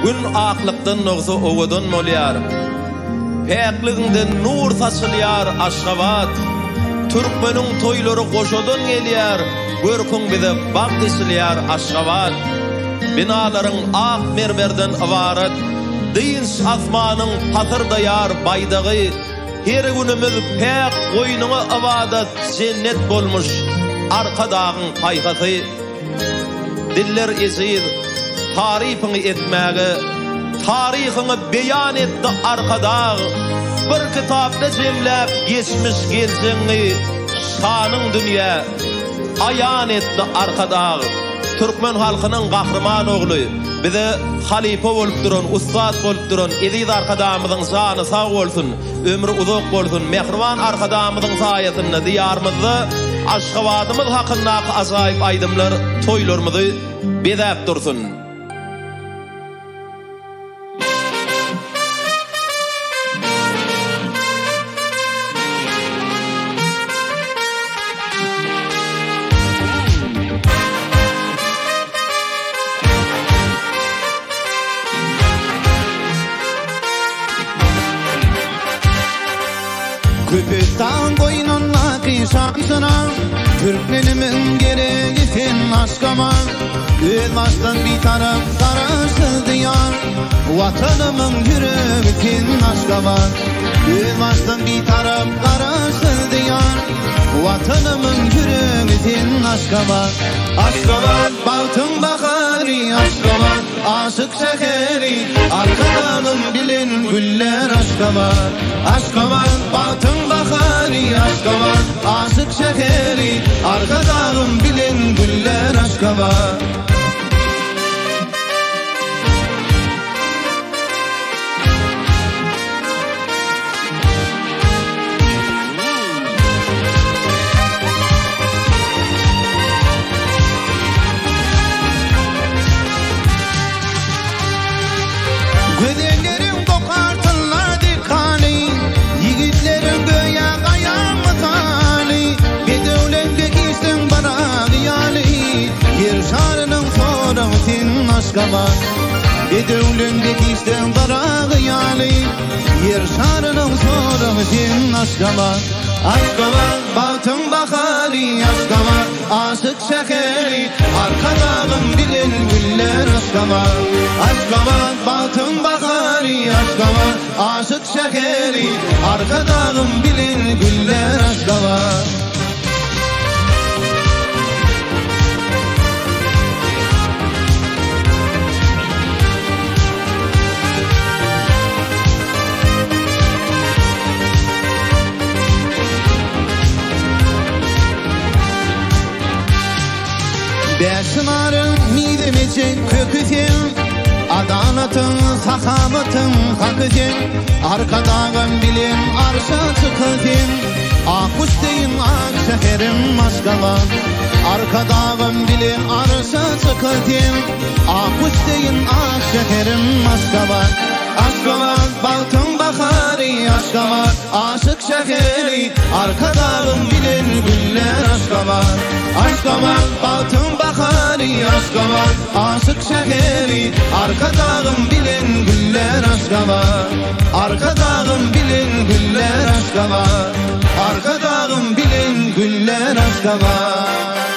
Gün aqlıqdan nogzu owadan molyar. Pekliginden nur saçılyar Aşgabat. Türkmenin toylary goşadan gelýär. Görkün bize bak esilyar Aşgabat. Binaların ak mermerden ibaret. Dynç asmanyň patyrdaýar baydagy. Her günümüz pek goýnuňa ibadat cennet bolmuş. Arka dağın paýgasy. Diller ezir tarifini etmäge, tarihyny beýan etdi arka dağ. Bir kitapda jemläp geçmiş geljeňi, şanyň dünýä aýan etdi arka dağ. Türkmen halkynyň gahrman ogly, bize halife bolup duran, ustad bolup duran Eziz arkadamyzyň jany sag bolsun, ömrü uzak bolsun. Mehriban arkadamyzyň saýatynda diýarymyzda Aşgabatymyz hakyndaky ajaýyp aýdymlar, toýlarymyzy bedäp dursun. Köpüstan koynunla kıyşansına Türkmenimin gereği sen aşkama Öz baştan bir taraf karasız diyar Vatanımın yüreği sen aşkama Öz baştan bir taraf karasız diyar Vatanımın yüreği sen aşkama Aşkabat baltın bakari Aşkabat aşık şehri Arkadanım bilin güller Aşkabat Aşkabat baltın bakari Aşkabat aşık şehri Arkadanım bilin güller Aşkabat Gödenlerin kokartırlar dikani Yigitlerin göğe kayamı tali Bedevlenge giysin bana gıyali Yer şarının sorun senin aşkama Bedevlenge giysin bana gıyali Yer şarının sorun senin aşkama Aşkama baltın bakari Aşkama aşık şehri Arkadağım bilin güller Aşkama Aşkama baltın bakari Aşkama aşık şehri Arkadağım bilin güller Aşkama Beşinarın midemece köküten Adaletın, sakamatın hakıten Arkadağın bilin arşa çıkıten Ak üsteyin ak şeherim Aşgabat Arkadağın bilin arşa çıkıten Ak üsteyin ak şeherim Aşgabat Aşgabat baltın bakari Aşgabat aşık şehri Arkadağın bilin güller Aşgabat Aşgabat baltın bakari Aşgabat aşık şehri Arkadağın bilin güller Aşgabat Arkadağın bilin güller Aşgabat Arkadağın bilin güller Aşgabat